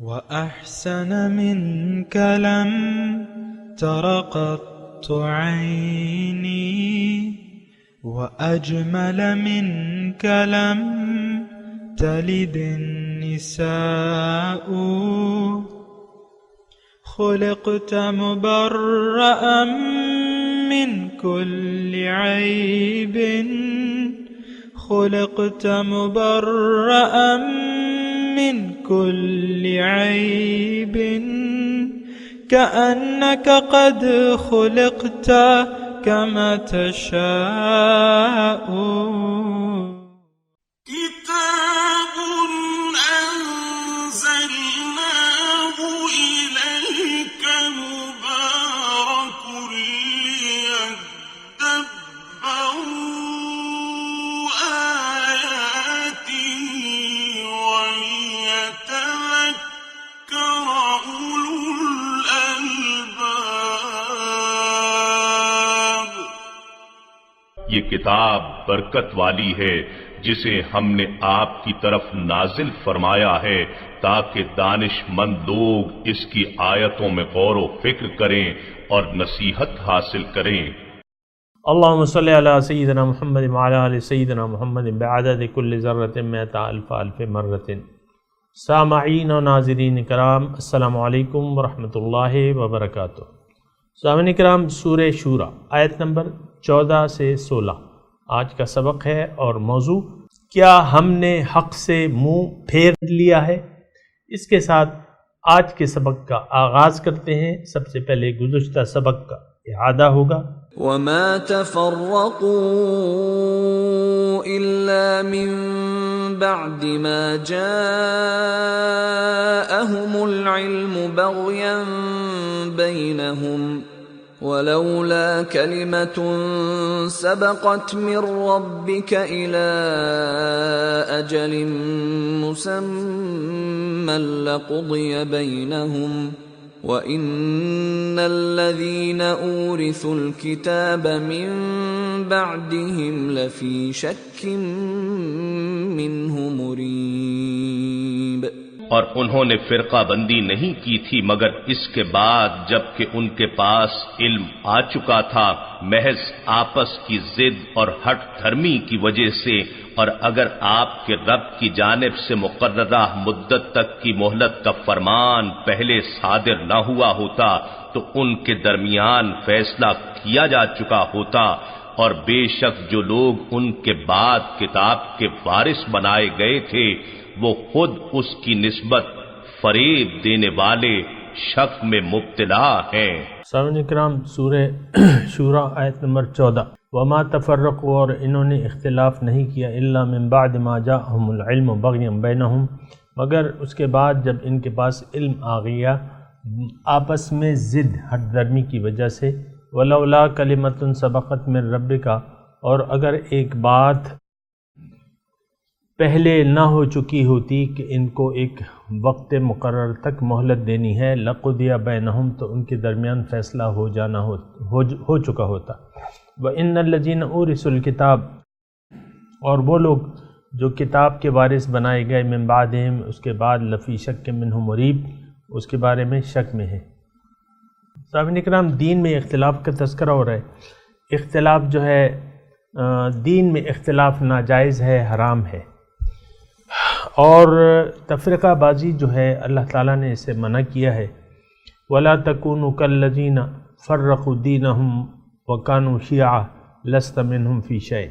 وأحسن منك لم تر قط عيني وأجمل منك لم تلد النساء خلقت مبرأ من كل عيب خلقت مبرأ من كل عيب كأنك قد خلقت كما تشاء كتاب أنزلناه إليك مبارك ليدبروا آياته وليتذكر أولو الألباب۔ یہ کتاب برکت والی ہے جسے ہم نے آپ کی طرف نازل فرمایا ہے تاکہ دانش مند لوگ اس کی آیتوں میں غور و فکر کریں اور نصیحت حاصل کریں۔ اللہم صلی علی سیدنا محمد وعلی آل سیدنا محمد بعدد کل ذرۃ مئۃ الف الف مرۃ۔ سامعین و ناظرین کرام، السلام علیکم ورحمۃ اللہ وبرکاتہ۔ سامعین کرام، سورہ شورى آیت نمبر 14 سے 16 آج کا سبق ہے، اور موضوع کیا ہم نے حق سے منہ پھیر لیا ہے؟ اس کے ساتھ آج کے سبق کا آغاز کرتے ہیں۔ سب سے پہلے گزشتہ سبق کا اعادہ ہوگا۔ وما تفرقوا إلا من بعد ما جاءهم العلم بغيا بينهم ولولا كلمة سبقت من ربك إلى أجل مسمى لقضي بينهم وَإِنَّ الَّذِينَ أُورِثُوا الْكِتَابَ مِنْ بَعْدِهِمْ لَفِي شَكٍّ مِّنْهُ مُرِيبٍ۔ اور انہوں نے فرقہ بندی نہیں کی تھی مگر اس کے بعد جب کہ ان کے پاس علم آ چکا تھا، محض آپس کی ضد اور ہٹ دھرمی کی وجہ سے، اور اگر آپ کے رب کی جانب سے مقررہ مدت تک کی مہلت کا فرمان پہلے صادر نہ ہوا ہوتا تو ان کے درمیان فیصلہ کیا جا چکا ہوتا، اور بے شک جو لوگ ان کے بعد کتاب کے وارث بنائے گئے تھے وہ خود اس کی نسبت فریب دینے والے شک میں مبتلا ہیں۔ سامعین کرام، سورہ شورى آیت نمبر 14۔ وما تفرقوا، اور انہوں نے اختلاف نہیں کیا، الا من بعد ما جاءهم العلم بغیا بینہم، مگر اس کے بعد جب ان کے پاس علم آ گیا آپس میں ضد ہٹ درمی کی وجہ سے، ولولا کلمۃ سبقت من ربک، اور اگر ایک بات پہلے نہ ہو چکی ہوتی کہ ان کو ایک وقت مقرر تک مہلت دینی ہے، لقضی بینہم، تو ان کے درمیان فیصلہ ہو چکا ہوتا۔ وَإِنَّ الَّذِينَ أُورِثُوا الْكِتَابَ، اور وہ لوگ جو کتاب کے وارث بنائے گئے، من بعدہم، اس کے بعد، لفی شک منہ مریب، اس کے بارے میں شک میں ہے۔ سامعین کرام، دین میں اختلاف کا تذکرہ ہو رہا ہے۔ اختلاف جو ہے دین میں اختلاف ناجائز ہے، حرام ہے، اور تفرقہ بازی جو ہے اللہ تعالیٰ نے اسے منع کیا ہے۔ وَلَا تَكُونُوا كَالَّذِينَ فَرَّقُوا دِينَهُمْ وَكَانُوا شِيَعًا لَسْتَ مِنْهُمْ فِي شَيْءٍ۔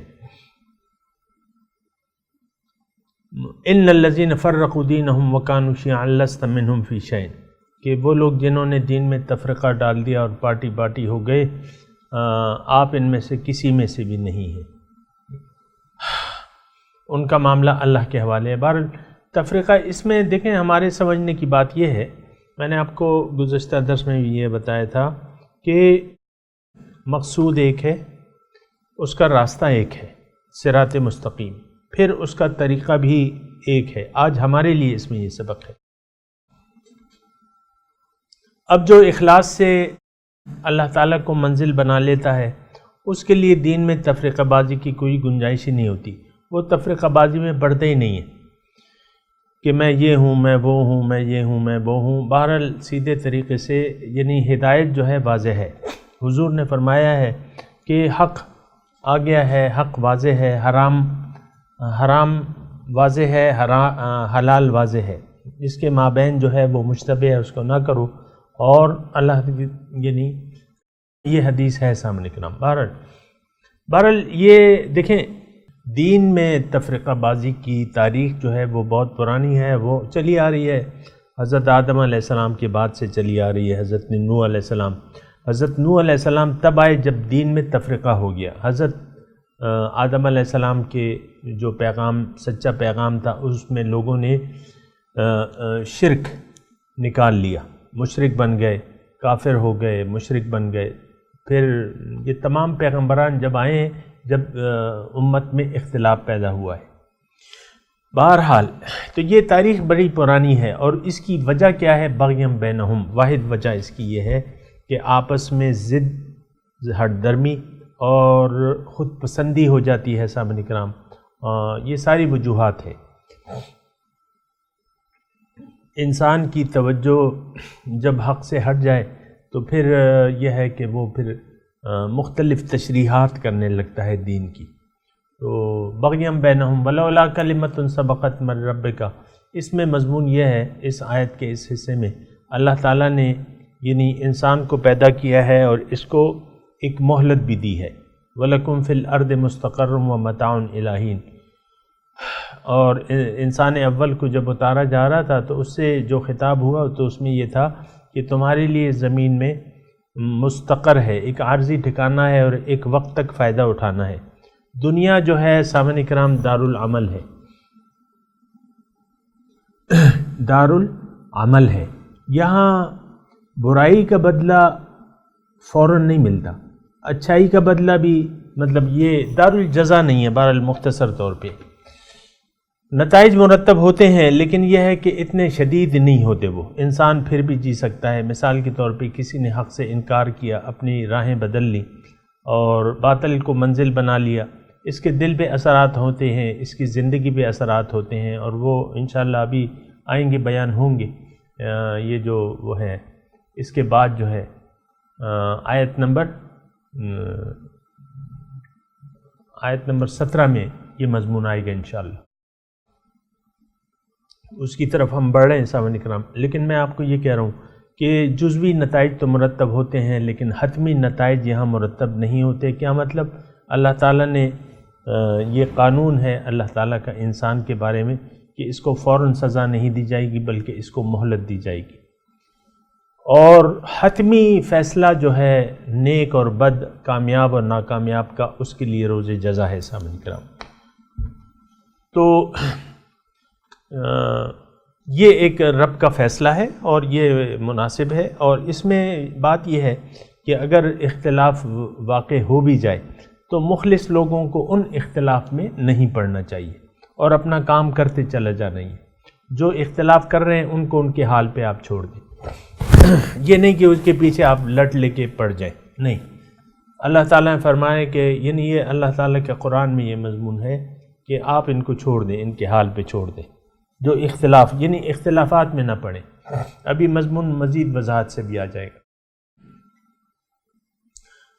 إِنَّ الَّذِينَ فَرَّقُوا دِينَهُمْ وَكَانُوا شِيَعًا لَسْتَ مِنْهُمْ فِي شَيْءٍ، کہ وہ لوگ جنہوں نے دین میں تفرقہ ڈال دیا اور پارٹی پارٹی ہو گئے، آپ ان میں سے کسی میں سے بھی نہیں ہیں، ان کا معاملہ اللہ کے حوالے ہے۔ بہرحال تفریقہ اس میں دیکھیں، ہمارے سمجھنے کی بات یہ ہے، میں نے آپ کو گزشتہ درس میں بھی یہ بتایا تھا کہ مقصود ایک ہے، اس کا راستہ ایک ہے، صراط مستقیم، پھر اس کا طریقہ بھی ایک ہے۔ آج ہمارے لیے اس میں یہ سبق ہے۔ اب جو اخلاص سے اللہ تعالیٰ کو منزل بنا لیتا ہے، اس کے لیے دین میں تفرقہ بازی کی کوئی گنجائش ہی نہیں ہوتی، وہ تفرقہ بازی میں بڑھتے ہی نہیں ہے۔ کہ میں یہ ہوں، میں وہ ہوں، میں یہ ہوں، میں وہ ہوں۔ بہرحال سیدھے طریقے سے یعنی ہدایت جو ہے واضح ہے۔ حضور نے فرمایا ہے کہ حق آ گیا ہے، حق واضح ہے، حرام واضح ہے، حلال واضح ہے، اس کے مابین جو ہے وہ مشتبہ ہے، اس کو نہ کرو۔ اور اللہ یعنی یہ حدیث ہے سامنے کرام۔ بہرحال یہ دیکھیں، دین میں تفرقہ بازی کی تاریخ جو ہے وہ بہت پرانی ہے، وہ چلی آ رہی ہے، حضرت آدم علیہ السلام کے بعد سے چلی آ رہی ہے۔ حضرت نوح علیہ السلام، حضرت نوح علیہ السلام تب آئے جب دین میں تفرقہ ہو گیا۔ حضرت آدم علیہ السلام کے جو پیغام، سچا پیغام تھا، اس میں لوگوں نے شرک نکال لیا، مشرک بن گئے، کافر ہو گئے، مشرک بن گئے۔ پھر یہ تمام پیغمبران جب آئے ہیں، جب امت میں اختلاف پیدا ہوا ہے۔ بہرحال تو یہ تاریخ بڑی پرانی ہے، اور اس کی وجہ کیا ہے؟ بغیم بینہم، واحد وجہ اس کی یہ ہے کہ آپس میں ضد، ہٹ درمی اور خود پسندی ہو جاتی ہے سامعین کرام۔ یہ ساری وجوہات ہیں۔ انسان کی توجہ جب حق سے ہٹ جائے تو پھر یہ ہے کہ وہ پھر مختلف تشریحات کرنے لگتا ہے دین کی۔ تو بغیم بینہم ولولا کلمۃ سبقت من ربک، اس میں مضمون یہ ہے، اس آیت کے اس حصے میں اللہ تعالیٰ نے یعنی انسان کو پیدا کیا ہے اور اس کو ایک مہلت بھی دی ہے۔ وَلَكُمْ فِي الْأَرْضِ مُسْتَقَرٌّ وَمَتَاعٌ إِلَىٰ حِینٍ، اور انسان اول کو جب اتارا جا رہا تھا تو اس سے جو خطاب ہوا تو اس میں یہ تھا کہ تمہارے لیے زمین میں مستقر ہے، ایک عارضی ٹھکانہ ہے اور ایک وقت تک فائدہ اٹھانا ہے۔ دنیا جو ہے سامعین کرام دارالعمل ہے، دارالعمل ہے۔ یہاں برائی کا بدلہ فوراً نہیں ملتا، اچھائی کا بدلہ بھی، مطلب یہ دارالجزا نہیں ہے۔ بہرحال مختصر طور پہ نتائج مرتب ہوتے ہیں، لیکن یہ ہے کہ اتنے شدید نہیں ہوتے، وہ انسان پھر بھی جی سکتا ہے۔ مثال کے طور پہ کسی نے حق سے انکار کیا، اپنی راہیں بدل لی اور باطل کو منزل بنا لیا، اس کے دل پہ اثرات ہوتے ہیں، اس کی زندگی پہ اثرات ہوتے ہیں، اور وہ انشاءاللہ ابھی آئیں گے، بیان ہوں گے۔ یہ جو وہ ہے اس کے بعد جو ہے آیت نمبر 17 میں یہ مضمون آئے گا انشاءاللہ، اس کی طرف ہم بڑھ رہے ہیں سامعین کرام۔ لیکن میں آپ کو یہ کہہ رہا ہوں کہ جزوی نتائج تو مرتب ہوتے ہیں، لیکن حتمی نتائج یہاں مرتب نہیں ہوتے۔ کیا مطلب؟ اللہ تعالیٰ نے یہ قانون ہے اللہ تعالیٰ کا انسان کے بارے میں کہ اس کو فوراً سزا نہیں دی جائے گی، بلکہ اس کو مہلت دی جائے گی۔ اور حتمی فیصلہ جو ہے نیک اور بد، کامیاب اور ناکامیاب کا، اس کے لیے روز جزا ہے سامعین کرام۔ تو یہ ایک رب کا فیصلہ ہے اور یہ مناسب ہے، اور اس میں بات یہ ہے کہ اگر اختلاف واقع ہو بھی جائے تو مخلص لوگوں کو ان اختلاف میں نہیں پڑنا چاہیے اور اپنا کام کرتے چلا جانا ہے۔ جو اختلاف کر رہے ہیں ان کو ان کے حال پہ آپ چھوڑ دیں، یہ نہیں کہ اس کے پیچھے آپ لٹ لے کے پڑ جائیں، نہیں۔ اللہ تعالیٰ نے فرمایا کہ یعنی یہ اللہ تعالیٰ کے قرآن میں یہ مضمون ہے کہ آپ ان کو چھوڑ دیں، ان کے حال پہ چھوڑ دیں، جو اختلاف یعنی اختلافات میں نہ پڑیں۔ ابھی مضمون مزید وضاحت سے بھی آ جائے گا۔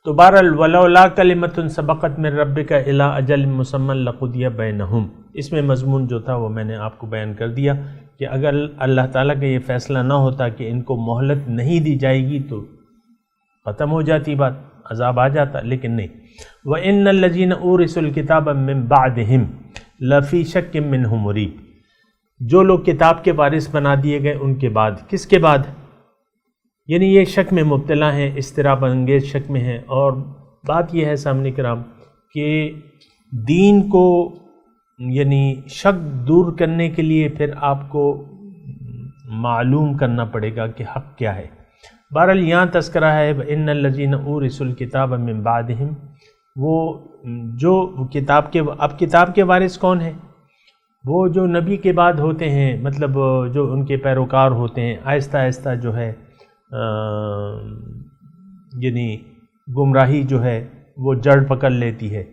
تو بہرحال ولولا کلمۃ سبقت من ربک الی اجل مسمی لقضی بینہم، اس میں مضمون جو تھا وہ میں نے آپ کو بیان کر دیا کہ اگر اللہ تعالیٰ کا یہ فیصلہ نہ ہوتا کہ ان کو مہلت نہیں دی جائے گی تو ختم ہو جاتی بات، عذاب آ جاتا، لیکن نہیں۔ وَإِنَّ الَّذِينَ أُورِثُوا الْكِتَابَ مِن بَعْدِهِمْ لَفِي شَكٍّ مِّنْهُ مُرِيبٍ، جو لوگ کتاب کے وارث بنا دیے گئے ان کے بعد، کس کے بعد؟ یعنی یہ شک میں مبتلا ہیں، اضطراب انگیز شک میں ہیں۔ اور بات یہ ہے سامنے کرام کہ دین کو یعنی شک دور کرنے کے لیے پھر آپ کو معلوم کرنا پڑے گا کہ حق کیا ہے۔ بہرحال یہاں تذکرہ ہے ان الذین اورثوا الکتاب من بعدہم، وہ جو کتاب کے، اب کتاب کے وارث کون ہیں؟ وہ جو نبی کے بعد ہوتے ہیں، مطلب جو ان کے پیروکار ہوتے ہیں، آہستہ آہستہ جو ہے یعنی گمراہی جو ہے وہ جڑ پکڑ لیتی ہے۔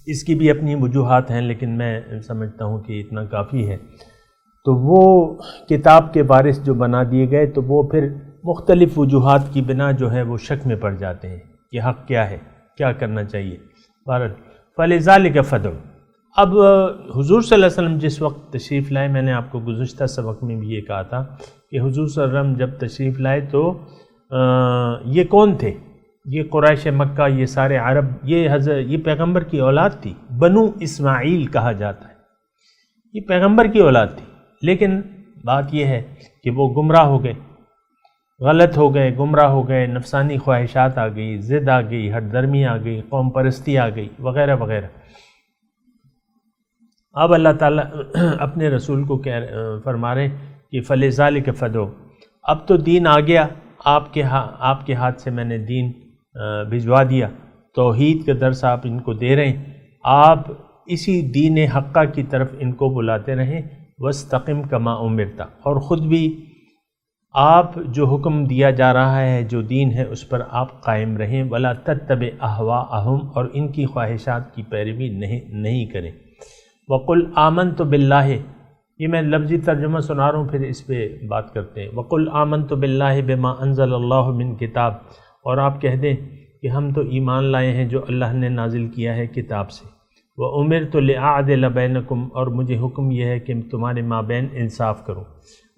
اس کی بھی اپنی وجوہات ہیں، لیکن میں سمجھتا ہوں کہ اتنا کافی ہے۔ تو وہ کتاب کے وارث جو بنا دیے گئے تو وہ پھر مختلف وجوہات کی بنا جو ہے وہ شک میں پڑ جاتے ہیں کہ حق کیا ہے، کیا کرنا چاہیے۔ فَلِذَلِكَ فَادْعُ۔ اب حضور صلی اللہ علیہ وسلم جس وقت تشریف لائے، میں نے آپ کو گزشتہ سبق میں بھی یہ کہا تھا کہ حضور صلی اللہ علیہ وسلم جب تشریف لائے تو یہ کون تھے؟ یہ قریش مکہ، یہ سارے عرب، یہ پیغمبر کی اولاد تھی، بنو اسماعیل کہا جاتا ہے، یہ پیغمبر کی اولاد تھی۔ لیکن بات یہ ہے کہ وہ گمراہ ہو گئے، غلط ہو گئے، گمراہ ہو گئے، نفسانی خواہشات آ گئی، ضد آ گئی، ہٹ درمی آ گئی، قوم پرستی آ گئی، وغیرہ وغیرہ۔ اب اللہ تعالیٰ اپنے رسول کو فرما رہے ہیں کہ فَلِذَلِكَ فَادْعُ۔ اب تو دین آ گیا، آپ کے ہاتھ سے میں نے دین بھجوا دیا، توحید کا درس آپ ان کو دے رہے ہیں، آپ اسی دین حقہ کی طرف ان کو بلاتے رہیں، وَاسْتَقِمْ كَمَا أُمِرْتَ، اور خود بھی آپ جو حکم دیا جا رہا ہے، جو دین ہے، اس پر آپ قائم رہیں، وَلَا تَتَّبِعْ أَهْوَاءَهُمْ، اور ان کی خواہشات کی پیروی نہیں کریں۔ وَقُلْ آمَنْتُ بِاللَّهِ، یہ میں لفظی ترجمہ سنا رہا ہوں، پھر اس پہ بات کرتے ہیں۔ وَقُلْ آمَنْتُ بِاللَّهِ بِمَا أَنزَلَ اللَّهُ مِنْ کتاب، اور آپ کہہ دیں کہ ہم تو ایمان لائے ہیں جو اللہ نے نازل کیا ہے کتاب سے۔ وَأُمِرْتُ لِأَعْدِلَ بَيْنَكُمْ، اور مجھے حکم یہ ہے کہ تمہارے مابین انصاف کروں۔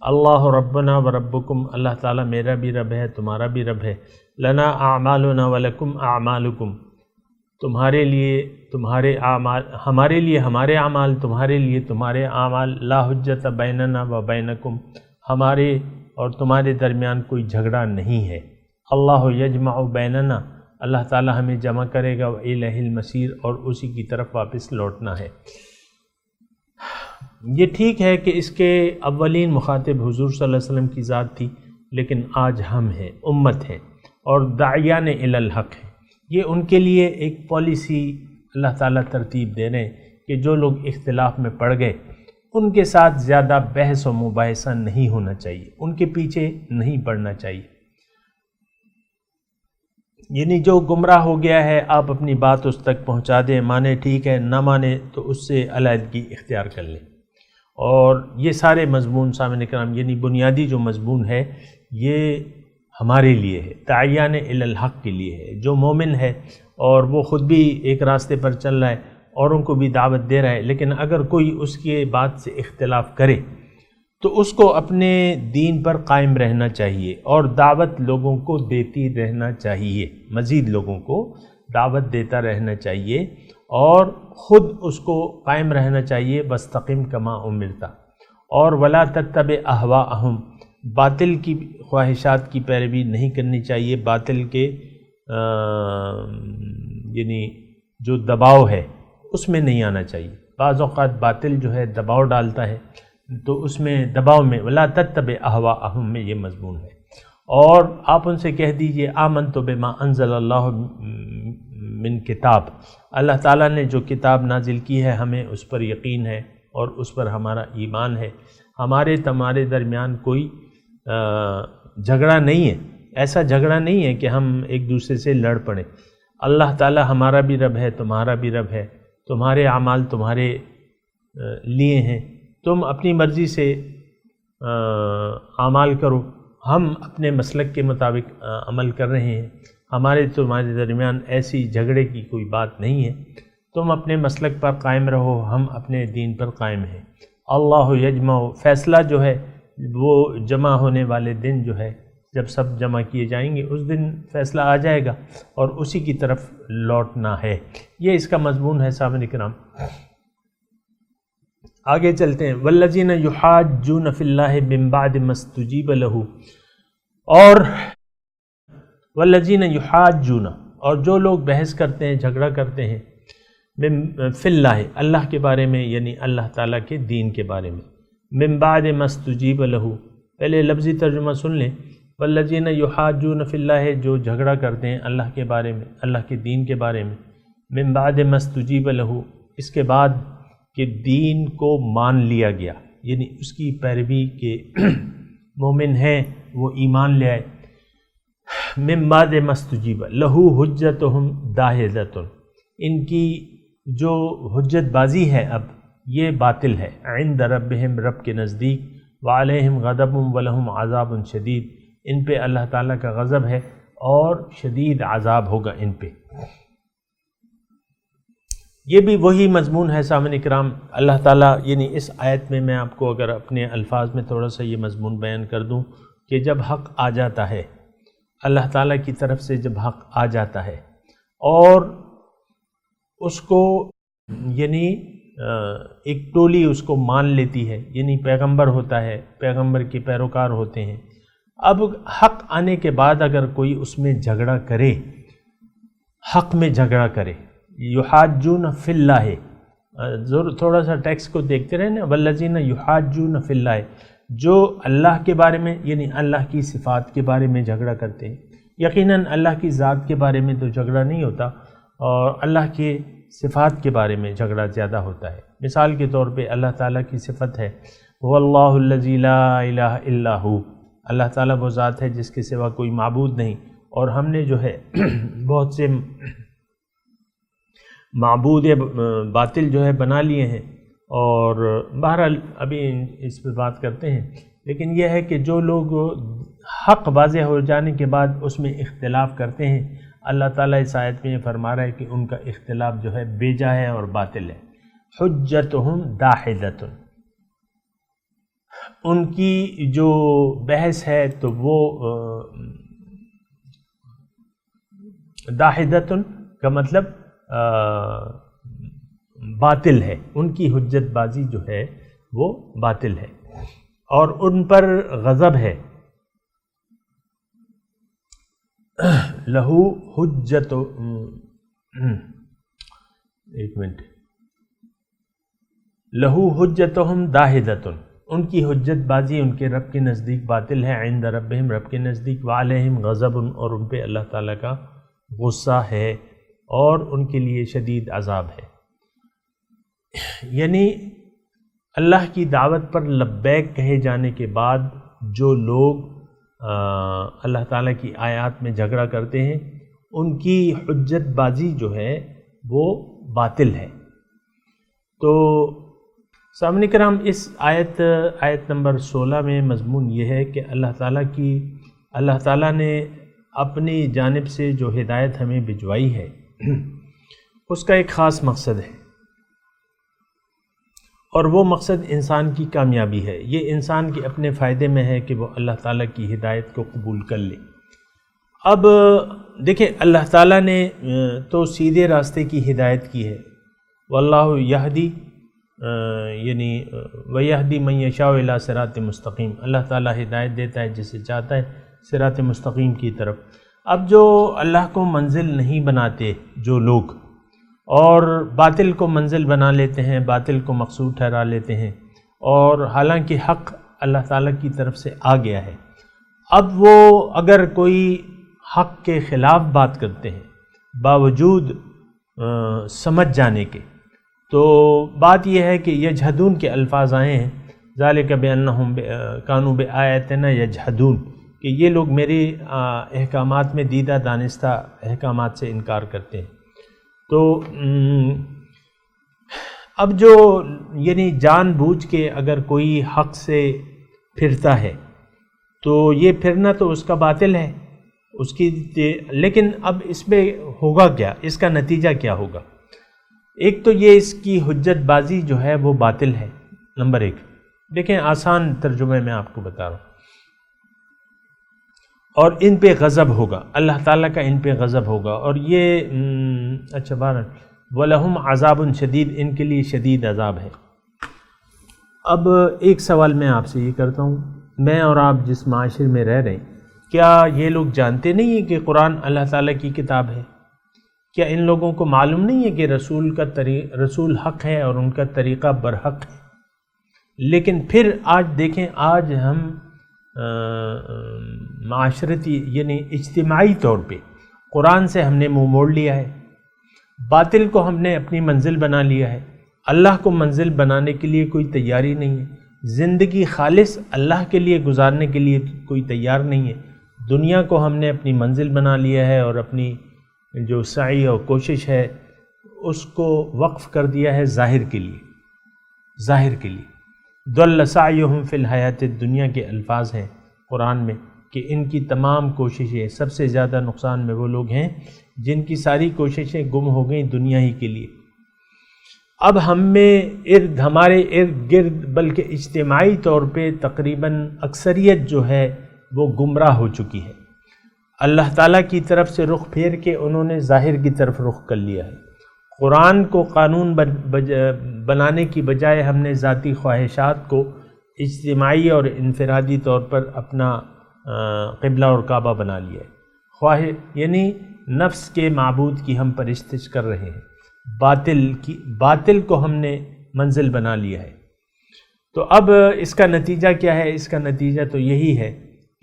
اللہ ربنا وربکم، اللہ تعالیٰ میرا بھی رب ہے، تمہارا بھی رب ہے۔ لنا اعمالنا ولکم اعمالکم، تمہارے لیے تمہارے اعمال، ہمارے لیے ہمارے اعمال، تمہارے لیے تمہارے اعمال۔ لا حجت بیننا و بینکم، ہمارے اور تمہارے درمیان کوئی جھگڑا نہیں ہے۔ اللہ یجمع بیننا، اللہ تعالیٰ ہمیں جمع کرے گا، وإلیہ المصیر، اور اسی کی طرف واپس لوٹنا ہے۔ یہ ٹھیک ہے کہ اس کے اولین مخاطب حضور صلی اللہ علیہ وسلم کی ذات تھی، لیکن آج ہم ہیں، امت ہیں، اور داعیان الی الحق ہیں۔ یہ ان کے لیے ایک پالیسی اللہ تعالیٰ ترتیب دے رہے ہیں کہ جو لوگ اختلاف میں پڑ گئے ان کے ساتھ زیادہ بحث و مباحثہ نہیں ہونا چاہیے، ان کے پیچھے نہیں پڑنا چاہیے۔ یعنی جو گمراہ ہو گیا ہے، آپ اپنی بات اس تک پہنچا دیں، مانے ٹھیک ہے، نہ مانے تو اس سے علیحدگی اختیار کر لیں۔ اور یہ سارے مضمون سامعین کرام، یعنی بنیادی جو مضمون ہے یہ ہمارے لیے ہے، تعیان الی الحق کے لیے ہے۔ جو مومن ہے اور وہ خود بھی ایک راستے پر چل رہا ہے، اوروں کو بھی دعوت دے رہا ہے، لیکن اگر کوئی اس کی بات سے اختلاف کرے تو اس کو اپنے دین پر قائم رہنا چاہیے، اور دعوت لوگوں کو دیتی رہنا چاہیے، مزید لوگوں کو دعوت دیتا رہنا چاہیے، اور خود اس کو قائم رہنا چاہیے۔ وَاسْتَقِمْ كَمَا أُمِرْتَ، اور وَلَا تَتَّبِعْ أَهْوَاءَهُمْ، باطل کی خواہشات کی پیروی نہیں کرنی چاہیے، باطل کے یعنی جو دباؤ ہے اس میں نہیں آنا چاہیے۔ بعض اوقات باطل جو ہے دباؤ ڈالتا ہے، تو اس میں دباؤ میں وَلَا تَتَّبِعْ أَهْوَاءَهُمْ میں یہ مضمون ہے۔ اور آپ ان سے کہہ دیجئے آمنت بما انزل اللہ من کتاب، اللہ تعالیٰ نے جو کتاب نازل کی ہے ہمیں اس پر یقین ہے اور اس پر ہمارا ایمان ہے۔ ہمارے تمہارے درمیان کوئی جھگڑا نہیں ہے، ایسا جھگڑا نہیں ہے کہ ہم ایک دوسرے سے لڑ پڑیں۔ اللہ تعالیٰ ہمارا بھی رب ہے، تمہارا بھی رب ہے، تمہارے اعمال تمہارے لیے ہیں، تم اپنی مرضی سے اعمال کرو، ہم اپنے مسلک کے مطابق عمل کر رہے ہیں، ہمارے تمہارے درمیان ایسی جھگڑے کی کوئی بات نہیں ہے، تم اپنے مسلک پر قائم رہو، ہم اپنے دین پر قائم ہیں۔ اللہ یجمع، فیصلہ جو ہے وہ جمع ہونے والے دن جو ہے، جب سب جمع کیے جائیں گے اس دن فیصلہ آ جائے گا، اور اسی کی طرف لوٹنا ہے۔ یہ اس کا مضمون ہے سامعین کرام۔ آگے چلتے ہیں۔ والذین یحاجون فی اللہ من بعد ما استجیب لہ، اور والذین یحاجون، اور جو لوگ بحث کرتے ہیں، جھگڑا کرتے ہیں، فی اللہ، اللہ کے بارے میں، یعنی اللہ تعالیٰ کے دین کے بارے میں، من بعد ما استجیب لہ، پہلے لفظی ترجمہ سن لیں۔ والذین یحاجون فی اللہ، جو جھگڑا کرتے ہیں اللہ کے بارے میں، اللہ کے دین کے بارے میں، من بعد ما استجیب لہ، اس کے بعد کہ دین کو مان لیا گیا، یعنی اس کی پیروی کے مومن ہیں وہ ایمان لے آئے۔ من بعد ما استجیب لہ حجتہم داحضۃ، ان کی جو حجت بازی ہے اب یہ باطل ہے. عند ربہم، رب کے نزدیک. وعلیہم غضب ولہم عذاب شدید، ان پہ اللہ تعالیٰ کا غضب ہے اور شدید عذاب ہوگا ان پہ. یہ بھی وہی مضمون ہے سامعین کرام. اللہ تعالیٰ یعنی اس آیت میں آپ کو اگر اپنے الفاظ میں تھوڑا سا یہ مضمون بیان کر دوں کہ جب حق آ جاتا ہے، اللہ تعالیٰ کی طرف سے جب حق آ جاتا ہے اور اس کو یعنی ایک ٹولی اس کو مان لیتی ہے، یعنی پیغمبر ہوتا ہے، پیغمبر کے پیروکار ہوتے ہیں. اب حق آنے کے بعد اگر کوئی اس میں جھگڑا کرے، حق میں جھگڑا کرے، یحاجون فی اللہ، تھوڑا سا ٹیکسٹ کو دیکھتے رہے نا، والذین یحاجون فی اللہ، جو اللہ کے بارے میں یعنی اللہ کی صفات کے بارے میں جھگڑا کرتے ہیں. یقیناً اللہ کی ذات کے بارے میں تو جھگڑا نہیں ہوتا، اور اللہ کے صفات کے بارے میں جھگڑا زیادہ ہوتا ہے. مثال کے طور پہ اللہ تعالیٰ کی صفت ہے واللہ الذی لا الہ الا ہو، اللہ تعالیٰ وہ ذات ہے جس کے سوا کوئی معبود نہیں. اور ہم نے جو ہے بہت سے معبود باطل جو ہے بنا لیے ہیں، اور بہرحال ابھی اس پہ بات کرتے ہیں. لیکن یہ ہے کہ جو لوگ حق واضح ہو جانے کے بعد اس میں اختلاف کرتے ہیں، اللہ تعالیٰ اس آیت میں یہ فرما رہا ہے کہ ان کا اختلاف جو ہے بیجا ہے اور باطل ہے. حجتہم داحدۃ، ان کی جو بحث ہے تو وہ داحدۃ کا مطلب باطل ہے، ان کی حجت بازی جو ہے وہ باطل ہے اور ان پر غضب ہے. لہو حجت، ایک منٹ، لہو حجتہم داحدۃ، ان کی حجت بازی ان کے رب کے نزدیک باطل ہے. عند ربہم، رب کے نزدیک. وعلیہم غضب، اور ان پہ اللہ تعالیٰ کا غصہ ہے اور ان کے لیے شدید عذاب ہے. یعنی اللہ کی دعوت پر لبیک کہے جانے کے بعد جو لوگ اللہ تعالیٰ کی آیات میں جھگڑا کرتے ہیں، ان کی حجت بازی جو ہے وہ باطل ہے. تو سامعین کرام، اس آیت نمبر 16 میں مضمون یہ ہے کہ اللہ تعالیٰ نے اپنی جانب سے جو ہدایت ہمیں بھجوائی ہے اس کا ایک خاص مقصد ہے، اور وہ مقصد انسان کی کامیابی ہے. یہ انسان کے اپنے فائدے میں ہے کہ وہ اللہ تعالیٰ کی ہدایت کو قبول کر لے. اب دیکھیں، اللہ تعالیٰ نے تو سیدھے راستے کی ہدایت کی ہے. واللہ یہدی یعنی ویہدی من یشاء الی صراط مستقیم، اللہ تعالیٰ ہدایت دیتا ہے جسے چاہتا ہے صراط مستقیم کی طرف. اب جو اللہ کو منزل نہیں بناتے جو لوگ، اور باطل کو منزل بنا لیتے ہیں، باطل کو مقصود ٹھہرا لیتے ہیں، اور حالانکہ حق اللہ تعالیٰ کی طرف سے آ گیا ہے، اب وہ اگر کوئی حق کے خلاف بات کرتے ہیں باوجود سمجھ جانے کے، تو بات یہ ہے کہ یجحدون کے الفاظ آئے ہیں، ذالک بانہم کانوا بآیاتنا یجحدون، کہ یہ لوگ میری احکامات میں دیدہ دانستہ احکامات سے انکار کرتے ہیں. تو اب جو یعنی جان بوجھ کے اگر کوئی حق سے پھرتا ہے تو یہ پھرنا تو اس کا باطل ہے اس کی، لیکن اب اس میں ہوگا کیا، اس کا نتیجہ کیا ہوگا؟ ایک تو یہ اس کی حجت بازی جو ہے وہ باطل ہے، نمبر ایک. دیکھیں آسان ترجمے میں آپ کو بتا رہا ہوں. اور ان پہ غضب ہوگا، اللہ تعالیٰ کا ان پہ غضب ہوگا، اور یہ اچھا بارہ وَلَهُمْ عَذَابٌ شدید، ان کے لیے شدید عذاب ہے. اب ایک سوال میں آپ سے یہ کرتا ہوں، میں اور آپ جس معاشرے میں رہ رہے ہیں، کیا یہ لوگ جانتے نہیں ہیں کہ قرآن اللہ تعالیٰ کی کتاب ہے؟ کیا ان لوگوں کو معلوم نہیں ہے کہ رسول حق ہے اور ان کا طریقہ برحق ہے؟ لیکن پھر آج دیکھیں، آج ہم معاشرتی یعنی اجتماعی طور پہ قرآن سے ہم نے منہ موڑ لیا ہے، باطل کو ہم نے اپنی منزل بنا لیا ہے، اللہ کو منزل بنانے کے لیے کوئی تیاری نہیں ہے، زندگی خالص اللہ کے لیے گزارنے کے لیے کوئی تیار نہیں ہے. دنیا کو ہم نے اپنی منزل بنا لیا ہے، اور اپنی جو سعی اور کوشش ہے اس کو وقف کر دیا ہے ظاہر کے لیے، ظاہر کے لیے۔ ضل سعیہم فی الحیات الدنیا کے الفاظ ہیں قرآن میں کہ ان کی تمام کوششیں، سب سے زیادہ نقصان میں وہ لوگ ہیں جن کی ساری کوششیں گم ہو گئیں دنیا ہی کے لیے۔ اب ہمارے ارد گرد بلکہ اجتماعی طور پہ تقریباً اکثریت جو ہے وہ گمراہ ہو چکی ہے۔ اللہ تعالیٰ کی طرف سے رخ پھیر کے انہوں نے ظاہر کی طرف رخ کر لیا ہے۔ قرآن کو قانون بنانے کی بجائے ہم نے ذاتی خواہشات کو اجتماعی اور انفرادی طور پر اپنا قبلہ اور کعبہ بنا لیا ہے۔ یعنی نفس کے معبود کی ہم پرستش کر رہے ہیں، باطل کو ہم نے منزل بنا لیا ہے۔ تو اب اس کا نتیجہ کیا ہے؟ اس کا نتیجہ تو یہی ہے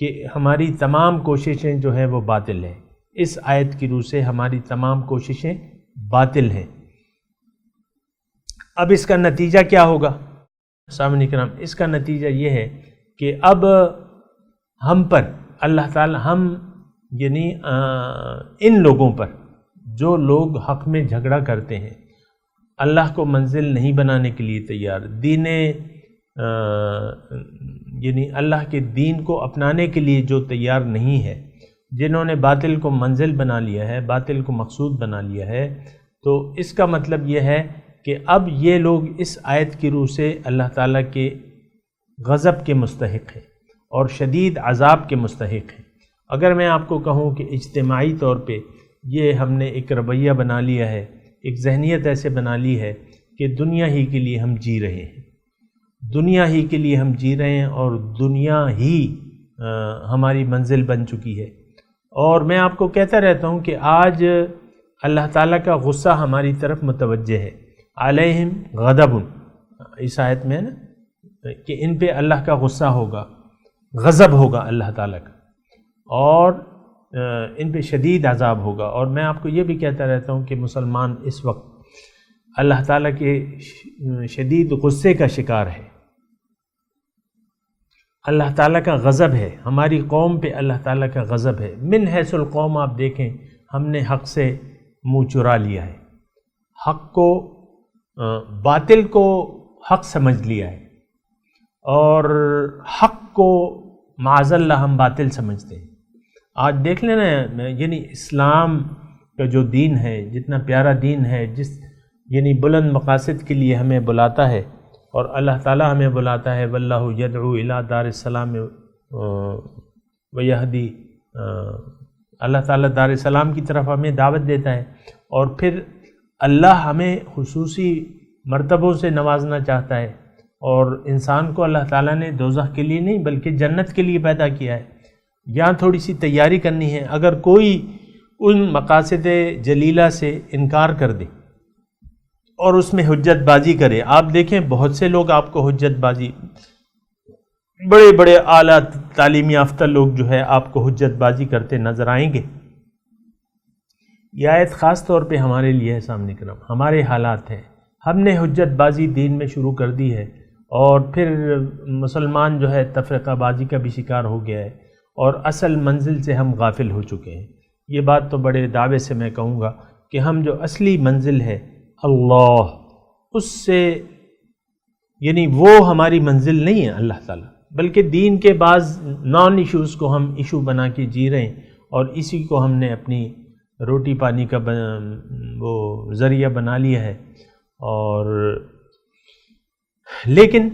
کہ ہماری تمام کوششیں جو ہیں وہ باطل ہیں۔ اس آیت کی روح سے ہماری تمام کوششیں باطل ہیں۔ اب اس کا نتیجہ کیا ہوگا؟ سامعین کرام، اس کا نتیجہ یہ ہے کہ اب ہم پر اللہ تعالی یعنی ان لوگوں پر جو لوگ حق میں جھگڑا کرتے ہیں، اللہ کو منزل نہیں بنانے کے لیے تیار، یعنی اللہ کے دین کو اپنانے کے لیے جو تیار نہیں ہے، جنہوں نے باطل کو منزل بنا لیا ہے، باطل کو مقصود بنا لیا ہے، تو اس کا مطلب یہ ہے کہ اب یہ لوگ اس آیت کی روح سے اللہ تعالیٰ کے غضب کے مستحق ہیں اور شدید عذاب کے مستحق ہیں۔ اگر میں آپ کو کہوں کہ اجتماعی طور پہ یہ ہم نے ایک رویہ بنا لیا ہے، ایک ذہنیت ایسے بنا لی ہے کہ دنیا ہی کے لیے ہم جی رہے ہیں، دنیا ہی کے لیے ہم جی رہے ہیں اور دنیا ہی ہماری منزل بن چکی ہے۔ اور میں آپ کو کہتا رہتا ہوں کہ آج اللہ تعالیٰ کا غصہ ہماری طرف متوجہ ہے، علیہم غضب، اس آیت میں ہے نا کہ ان پہ اللہ کا غصہ ہوگا، غضب ہوگا اللہ تعالیٰ کا، اور ان پہ شدید عذاب ہوگا۔ اور میں آپ کو یہ بھی کہتا رہتا ہوں کہ مسلمان اس وقت اللہ تعالیٰ کے شدید غصے کا شکار ہے، اللہ تعالیٰ کا غضب ہے، ہماری قوم پہ اللہ تعالیٰ کا غضب ہے۔ من حیث القوم آپ دیکھیں، ہم نے حق سے منہ چرا لیا ہے، حق کو باطل کو حق سمجھ لیا ہے، اور حق کو معاذ اللہ ہم باطل سمجھتے ہیں۔ آج دیکھ لینا، یعنی اسلام کا جو دین ہے، جتنا پیارا دین ہے، یعنی بلند مقاصد کے لیے ہمیں بلاتا ہے، اور اللہ تعالیٰ ہمیں بلاتا ہے، واللہ یدعو الی دار السلام ویہدی، اللہ تعالیٰ دار السلام کی طرف ہمیں دعوت دیتا ہے، اور پھر اللہ ہمیں خصوصی مرتبوں سے نوازنا چاہتا ہے، اور انسان کو اللہ تعالیٰ نے دوزخ کے لیے نہیں بلکہ جنت کے لیے پیدا کیا ہے۔ یہاں تھوڑی سی تیاری کرنی ہے۔ اگر کوئی ان مقاصد جلیلہ سے انکار کر دے اور اس میں حجت بازی کرے، آپ دیکھیں بہت سے لوگ آپ کو حجت بازی، بڑے بڑے اعلیٰ تعلیم یافتہ لوگ جو ہے آپ کو حجت بازی کرتے نظر آئیں گے۔ یہ آیت خاص طور پہ ہمارے لیے ہے، سامنے کرم ہمارے حالات ہیں، ہم نے حجت بازی دین میں شروع کر دی ہے، اور پھر مسلمان جو ہے تفرقہ بازی کا بھی شکار ہو گیا ہے، اور اصل منزل سے ہم غافل ہو چکے ہیں۔ یہ بات تو بڑے دعوے سے میں کہوں گا کہ ہم جو اصلی منزل ہے اللہ، اس سے یعنی وہ ہماری منزل نہیں ہے اللہ تعالیٰ، بلکہ دین کے بعض نان ایشوز کو ہم ایشو بنا کے جی رہے ہیں، اور اسی کو ہم نے اپنی روٹی پانی کا وہ ذریعہ بنا لیا ہے۔ اور لیکن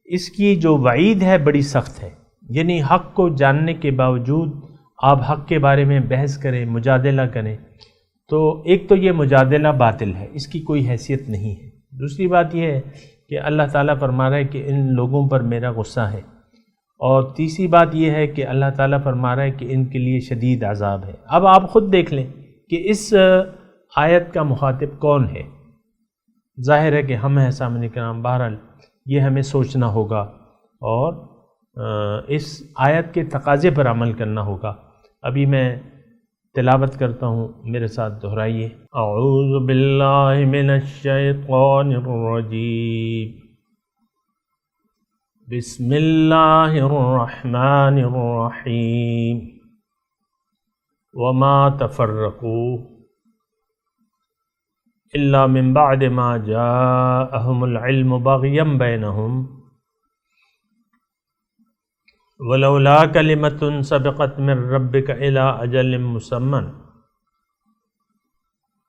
اس کی جو وعید ہے بڑی سخت ہے، یعنی حق کو جاننے کے باوجود آپ حق کے بارے میں بحث کریں، مجادلہ کریں، تو ایک تو یہ مجادلہ باطل ہے، اس کی کوئی حیثیت نہیں ہے۔ دوسری بات یہ ہے کہ اللہ تعالیٰ فرما رہا ہے کہ ان لوگوں پر میرا غصہ ہے، اور تیسری بات یہ ہے کہ اللہ تعالیٰ فرما رہا ہے کہ ان کے لیے شدید عذاب ہے۔ اب آپ خود دیکھ لیں کہ اس آیت کا مخاطب کون ہے۔ ظاہر ہے کہ ہم ہیں سامنے کرام، بہرحال یہ ہمیں سوچنا ہوگا اور اس آیت کے تقاضے پر عمل کرنا ہوگا۔ ابھی میں تلاوت کرتا ہوں، میرے ساتھ دہرائیے۔ اعوذ باللہ من الشیطان الرجیم، بسم اللہ الرحمن الرحیم، وما تفرقوا الا من بعد ما جاءهم العلم بغيا بينهم ولولا كلمة سبقت من ربك إلى أجل مسمى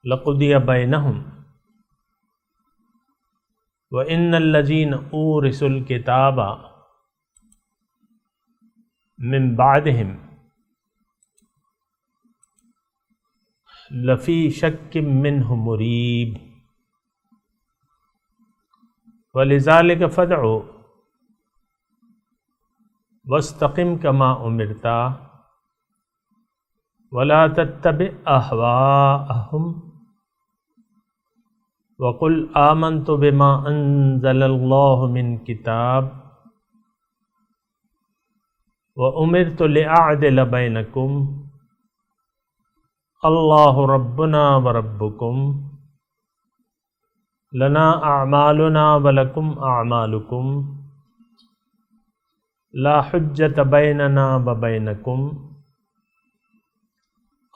لقضي بينهم وإن الذين أورثوا الكتاب من بعدهم لفی شک منہ مریب ولذالک فادع واستقم کما امرت ولا تتبع اہواءہم وقل آمنت بما انزل اللہ من کتاب وامرت لأعدل بینکم اللہ ربنا وربکم لنا اعمالنا ولکم اعمالکم لا حجت بیننا وبینکم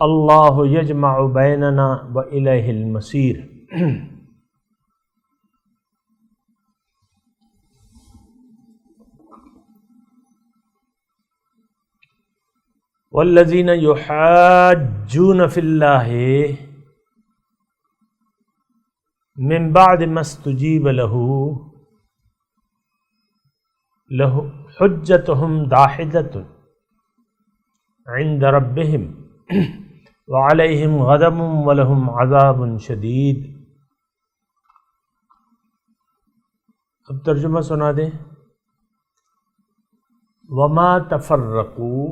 اللہ یجمع بیننا والیہ المصیر۔ والذین یحاجون فی اللہ من بعد ما استجیب له حجتهم داحدۃ عند ربهم وعلیہم غضب ولہم عذاب شدید۔ اب ترجمہ سنا دیں۔ وما تفرقوا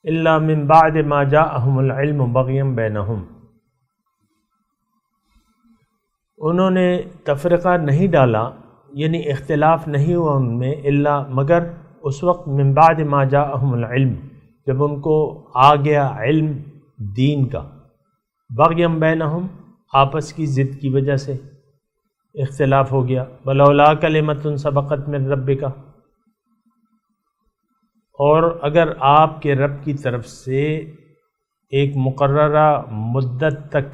الا من بعد ما جاءهم العلم بغیا بینہم، انہوں نے تفرقہ نہیں ڈالا یعنی اختلاف نہیں ہوا ان میں الا مگر اس وقت من بعد ما جاءهم العلم جب ان کو آ گیا علم دین کا، بغیا بینہم آپس کی ضد کی وجہ سے اختلاف ہو گیا، ولولا کلمۃ سبقت من ربک، اور اگر آپ کے رب کی طرف سے ایک مقررہ مدت تک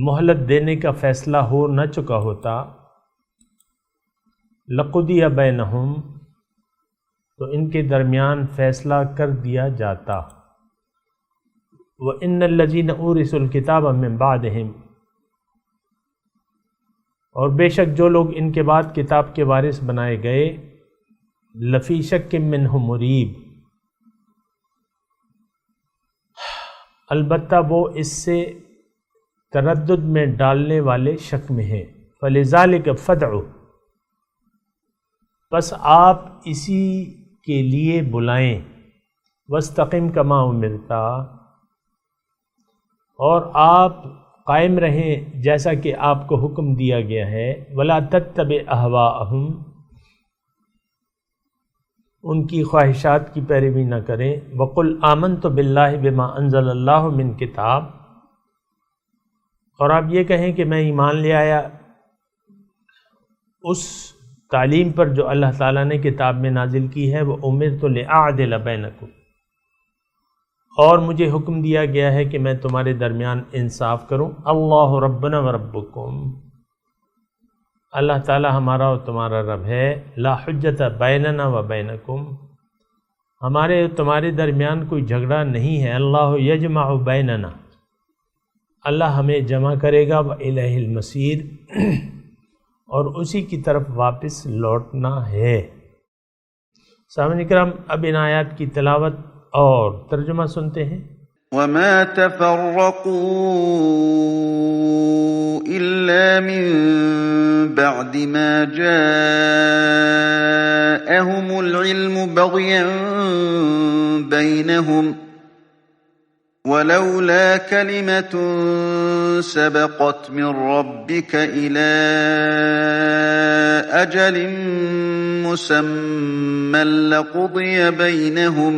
مہلت دینے کا فیصلہ ہو نہ چکا ہوتا، لقضی بینہم تو ان کے درمیان فیصلہ کر دیا جاتا، وَإِنَّ الَّذِينَ أُورِثُوا الْكِتَابَ مِن بَعْدِهِمْ، اور بے شک جو لوگ ان کے بعد کتاب کے وارث بنائے گئے، لفی شک منہ مریب، البتہ وہ اس سے تردد میں ڈالنے والے شک میں ہیں، فلذالک فادع، پس آپ اسی کے لیے بلائیں، واستقم کما امرت، اور آپ قائم رہیں جیسا کہ آپ کو حکم دیا گیا ہے، ولا تتبع اہواءہم، ان کی خواہشات کی پیروی نہ کریں، وقل آمنت باللہ بما انزل اللہ من کتاب، اور آپ یہ کہیں کہ میں ایمان لے آیا اس تعلیم پر جو اللہ تعالیٰ نے کتاب میں نازل کی ہے، وہ امرت لأعدل بینکم، اور مجھے حکم دیا گیا ہے کہ میں تمہارے درمیان انصاف کروں، اللہ ربنا وربکم، اللہ تعالی ہمارا اور تمہارا رب ہے، لا حجت بیننا و بینکم، ہمارے تمہارے درمیان کوئی جھگڑا نہیں ہے، اللہ یجمع بیننا، اللہ ہمیں جمع کرے گا، وإلیہ المصیر، اور اسی کی طرف واپس لوٹنا ہے۔ سامعین کرام، اب ان آیات کی تلاوت اور ترجمہ سنتے ہیں۔ وما تفرقوا إلا من بعد ما جاءهم العلم بغيا بينهم ولولا كلمة سبقت من ربك إلى أجل مسمى لقضي بينهم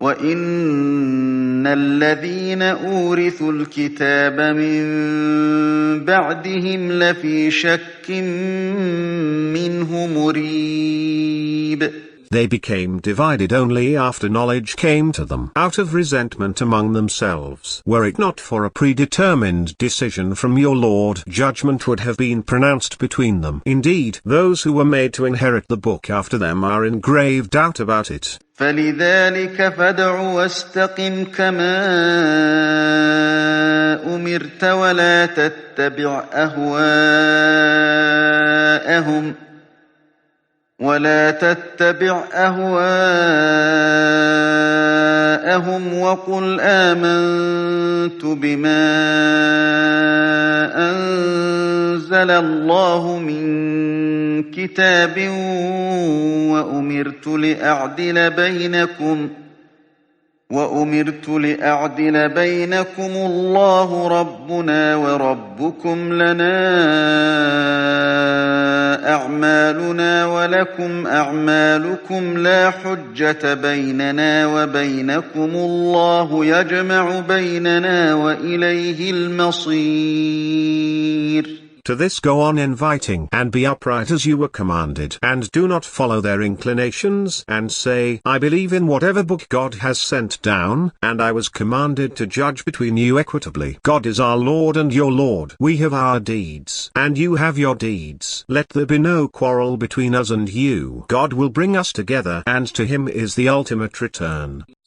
وَإِنَّ الَّذِينَ أُورِثُوا الْكِتَابَ مِن بَعْدِهِمْ لَفِي شَكٍّ مِّنْهُ مُرِيبٍ۔ they became divided only after knowledge came to them out of resentment among themselves. Were it not for a predetermined decision from your Lord, judgment would have been pronounced between them. Indeed, those who were made to inherit the book after them are in grave doubt about it. فلذلك فادع واستقم كما أمرت ولا تتبع أهواءهم وقل آمنت بما أنزل الله من كتاب وأمرت لأعدل بينكم الله ربنا وربكم لنا أعمالنا ولكم أعمالكم لا حجة بيننا وبينكم الله يجمع بيننا وإليه المصير. To this go on inviting, and be upright as you were commanded, and do not follow their inclinations, and say, I believe in whatever book God has sent down, and I was commanded to judge between you equitably. God is our Lord and your Lord. We have our deeds, and you have your deeds. Let there be no quarrel between us and you. God will bring us together, and to him is the ultimate return.